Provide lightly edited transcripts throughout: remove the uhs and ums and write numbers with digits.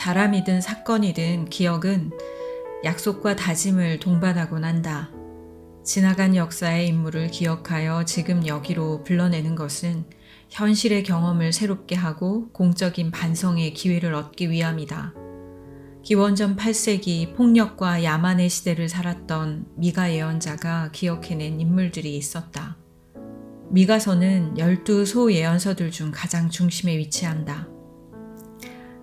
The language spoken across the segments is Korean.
사람이든 사건이든 기억은 약속과 다짐을 동반하곤 한다. 지나간 역사의 인물을 기억하여 지금 여기로 불러내는 것은 현실의 경험을 새롭게 하고 공적인 반성의 기회를 얻기 위함이다. 기원전 8세기 폭력과 야만의 시대를 살았던 미가 예언자가 기억해낸 인물들이 있었다. 미가서는 12소 예언서들 중 가장 중심에 위치한다.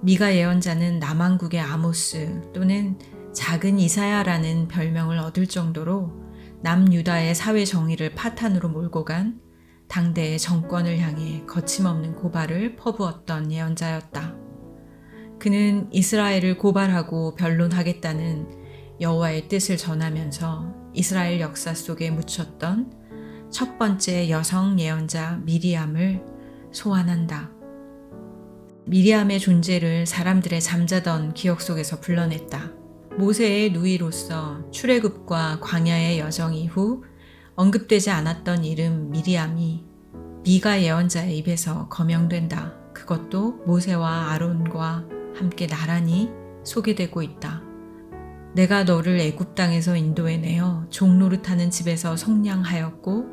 미가 예언자는 남왕국의 아모스 또는 작은 이사야라는 별명을 얻을 정도로 남유다의 사회 정의를 파탄으로 몰고 간 당대의 정권을 향해 거침없는 고발을 퍼부었던 예언자였다. 그는 이스라엘을 고발하고 변론하겠다는 여호와의 뜻을 전하면서 이스라엘 역사 속에 묻혔던 첫 번째 여성 예언자 미리암을 소환한다. 미리암의 존재를 사람들의 잠자던 기억 속에서 불러냈다. 모세의 누이로서 출애굽과 광야의 여정 이후 언급되지 않았던 이름 미리암이 미가 예언자의 입에서 거명된다. 그것도 모세와 아론과 함께 나란히 소개되고 있다. 내가 너를 애굽 땅에서 인도해내어 종노릇하는 집에서 속량하였고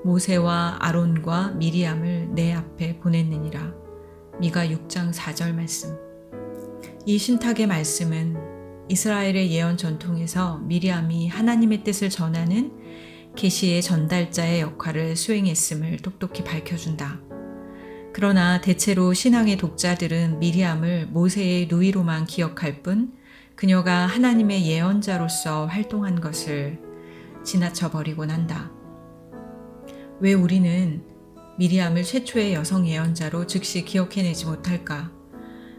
모세와 아론과 미리암을 내 앞에 보냈느니라. 미가 6장 4절 말씀. 이 신탁의 말씀은 이스라엘의 예언 전통에서 미리암이 하나님의 뜻을 전하는 계시의 전달자의 역할을 수행했음을 똑똑히 밝혀준다. 그러나 대체로 신앙의 독자들은 미리암을 모세의 누이로만 기억할 뿐 그녀가 하나님의 예언자로서 활동한 것을 지나쳐버리곤 한다. 왜 우리는 미리암을 최초의 여성 예언자로 즉시 기억해내지 못할까?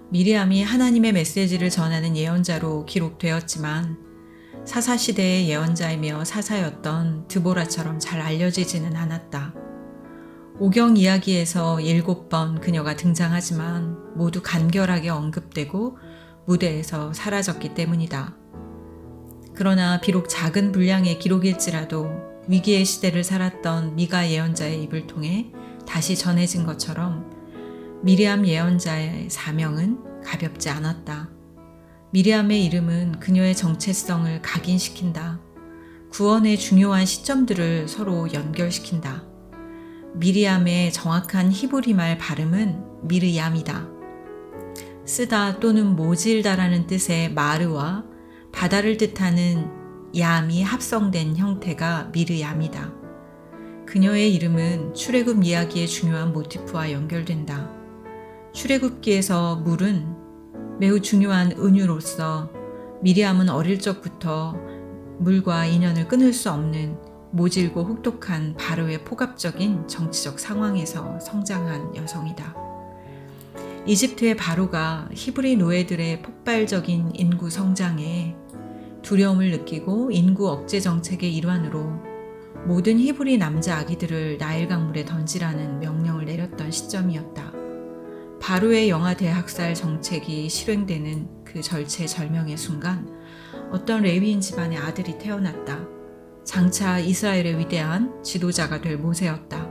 미리암이 하나님의 메시지를 전하는 예언자로 기록되었지만 사사시대의 예언자이며 사사였던 드보라처럼 잘 알려지지는 않았다. 오경 이야기에서 7번 그녀가 등장하지만 모두 간결하게 언급되고 무대에서 사라졌기 때문이다. 그러나 비록 작은 분량의 기록일지라도 위기의 시대를 살았던 미가 예언자의 입을 통해 다시 전해진 것처럼 미리암 예언자의 사명은 가볍지 않았다. 미리암의 이름은 그녀의 정체성을 각인시킨다. 구원의 중요한 시점들을 서로 연결시킨다. 미리암의 정확한 히브리 말 발음은 미르얌이다. 쓰다 또는 모질다라는 뜻의 마르와 바다를 뜻하는 얌이 합성된 형태가 미르얌이다. 그녀의 이름은 출애굽 이야기의 중요한 모티프와 연결된다. 출애굽기에서 물은 매우 중요한 은유로서 미리암은 어릴 적부터 물과 인연을 끊을 수 없는 모질고 혹독한 바로의 폭압적인 정치적 상황에서 성장한 여성이다. 이집트의 바로가 히브리 노예들의 폭발적인 인구 성장에 두려움을 느끼고 인구 억제 정책의 일환으로 모든 히브리 남자 아기들을 나일 강물에 던지라는 명령을 내렸던 시점이었다. 바로의 영아 대학살 정책이 실행되는 그 절체절명의 순간 어떤 레위인 집안의 아들이 태어났다. 장차 이스라엘의 위대한 지도자가 될 모세였다.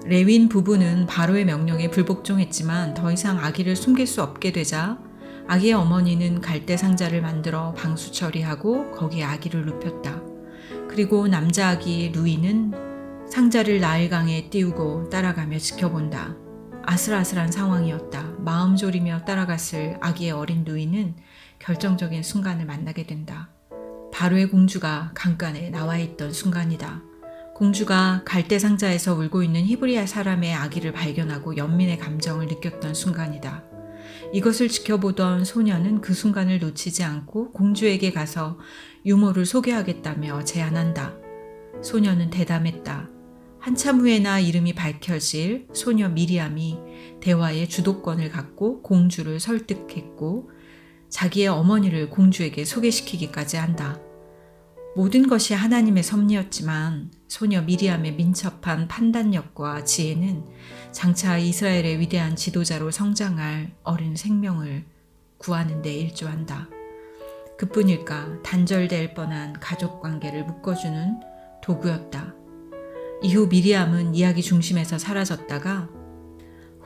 레위인 부부는 바로의 명령에 불복종했지만 더 이상 아기를 숨길 수 없게 되자 아기의 어머니는 갈대 상자를 만들어 방수 처리하고 거기에 아기를 눕혔다. 그리고 남자 아기의 누이는 상자를 나일강에 띄우고 따라가며 지켜본다. 아슬아슬한 상황이었다. 마음 졸이며 따라갔을 아기의 어린 누이는 결정적인 순간을 만나게 된다. 바로의 공주가 강간에 나와 있던 순간이다. 공주가 갈대 상자에서 울고 있는 히브리아 사람의 아기를 발견하고 연민의 감정을 느꼈던 순간이다. 이것을 지켜보던 소녀는 그 순간을 놓치지 않고 공주에게 가서 유모를 소개하겠다며 제안한다. 소녀는 대담했다. 한참 후에나 이름이 밝혀질 소녀 미리암이 대화의 주도권을 갖고 공주를 설득했고 자기의 어머니를 공주에게 소개시키기까지 한다. 모든 것이 하나님의 섭리였지만 소녀 미리암의 민첩한 판단력과 지혜는 장차 이스라엘의 위대한 지도자로 성장할 어린 생명을 구하는 데 일조한다. 그뿐일까 단절될 뻔한 가족관계를 묶어주는 도구였다. 이후 미리암은 이야기 중심에서 사라졌다가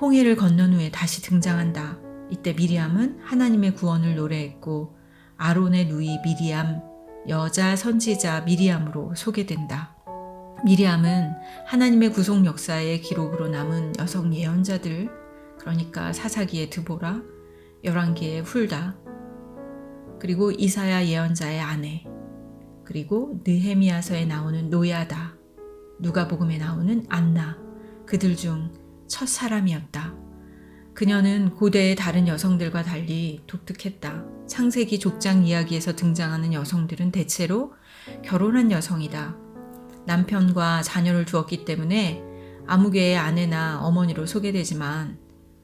홍해를 건넌 후에 다시 등장한다. 이때 미리암은 하나님의 구원을 노래했고 아론의 누이 미리암, 여자 선지자 미리암으로 소개된다. 미리암은 하나님의 구속 역사의 기록으로 남은 여성 예언자들, 그러니까 사사기의 드보라, 열왕기의 훌다, 그리고 이사야 예언자의 아내, 그리고 느헤미야서에 나오는 노야다, 누가복음에 나오는 안나, 그들 중 첫 사람이었다. 그녀는 고대의 다른 여성들과 달리 독특했다. 창세기 족장 이야기에서 등장하는 여성들은 대체로 결혼한 여성이다. 남편과 자녀를 두었기 때문에 아무개의 아내나 어머니로 소개되지만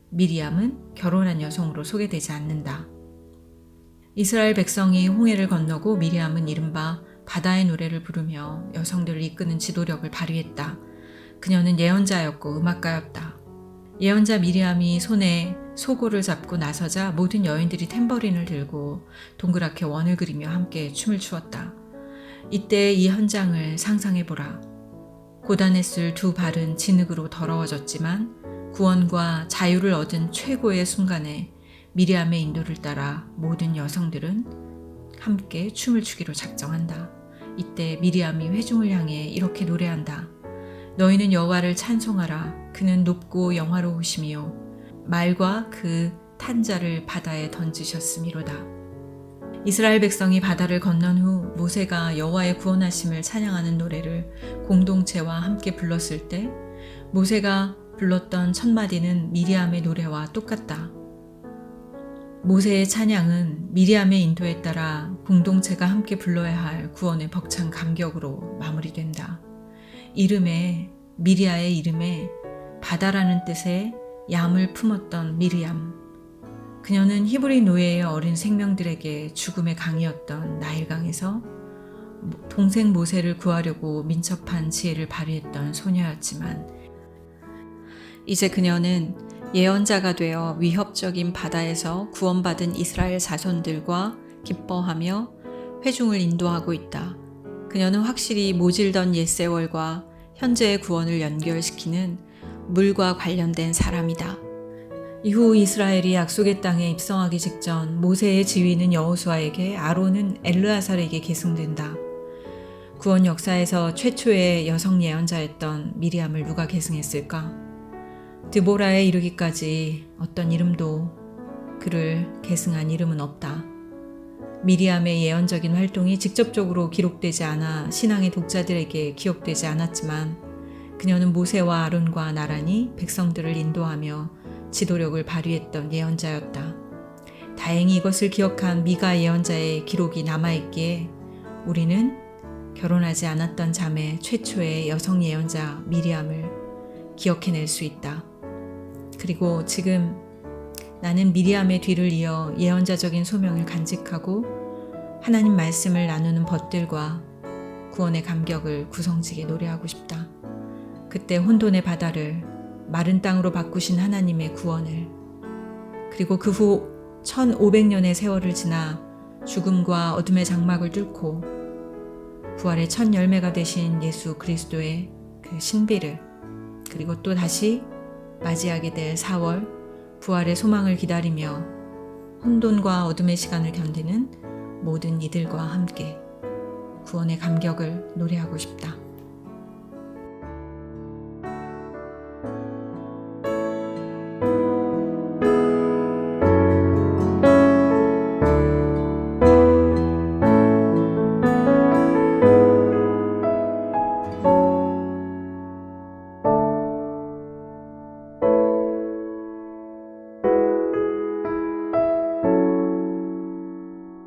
미리암은 결혼한 여성으로 소개되지 않는다. 이스라엘 백성이 홍해를 건너고 미리암은 이른바 바다의 노래를 부르며 여성들을 이끄는 지도력을 발휘했다. 그녀는 예언자였고 음악가였다. 예언자 미리암이 손에 소고를 잡고 나서자 모든 여인들이 탬버린을 들고 동그랗게 원을 그리며 함께 춤을 추었다. 이때 이 현장을 상상해보라. 고단했을 두 발은 진흙으로 더러워졌지만 구원과 자유를 얻은 최고의 순간에 미리암의 인도를 따라 모든 여성들은 함께 춤을 추기로 작정한다. 이때 미리암이 회중을 향해 이렇게 노래한다. 너희는 여호와를 찬송하라. 그는 높고 영화로우시며 말과 그 탄자를 바다에 던지셨음이로다. 이스라엘 백성이 바다를 건넌 후 모세가 여호와의 구원하심을 찬양하는 노래를 공동체와 함께 불렀을 때 모세가 불렀던 첫 마디는 미리암의 노래와 똑같다. 모세의 찬양은 미리암의 인도에 따라 공동체가 함께 불러야 할 구원의 벅찬 감격으로 마무리된다. 미리아의 이름에 바다라는 뜻의 얌을 품었던 미리암. 그녀는 히브리 노예의 어린 생명들에게 죽음의 강이었던 나일강에서 동생 모세를 구하려고 민첩한 지혜를 발휘했던 소녀였지만 이제 그녀는 예언자가 되어 위협적인 바다에서 구원받은 이스라엘 자손들과 기뻐하며 회중을 인도하고 있다. 그녀는 확실히 모질던 옛세월과 현재의 구원을 연결시키는 물과 관련된 사람이다. 이후 이스라엘이 약속의 땅에 입성하기 직전 모세의 지위는 여호수아에게, 아론은 엘르아살에게 계승된다. 구원 역사에서 최초의 여성 예언자였던 미리암을 누가 계승했을까? 드보라에 이르기까지 어떤 이름도 그를 계승한 이름은 없다. 미리암의 예언적인 활동이 직접적으로 기록되지 않아 신앙의 독자들에게 기억되지 않았지만 그녀는 모세와 아론과 나란히 백성들을 인도하며 지도력을 발휘했던 예언자였다. 다행히 이것을 기억한 미가 예언자의 기록이 남아있기에 우리는 결혼하지 않았던 자매 최초의 여성 예언자 미리암을 기억해낼 수 있다. 그리고 지금 나는 미리암의 뒤를 이어 예언자적인 소명을 간직하고 하나님 말씀을 나누는 벗들과 구원의 감격을 구성지게 노래하고 싶다. 그때 혼돈의 바다를 마른 땅으로 바꾸신 하나님의 구원을, 그리고 그 후 1500년의 세월을 지나 죽음과 어둠의 장막을 뚫고 부활의 첫 열매가 되신 예수 그리스도의 그 신비를, 그리고 또 다시 맞이하게 될 4월 부활의 소망을 기다리며 혼돈과 어둠의 시간을 견디는 모든 이들과 함께 구원의 감격을 노래하고 싶다.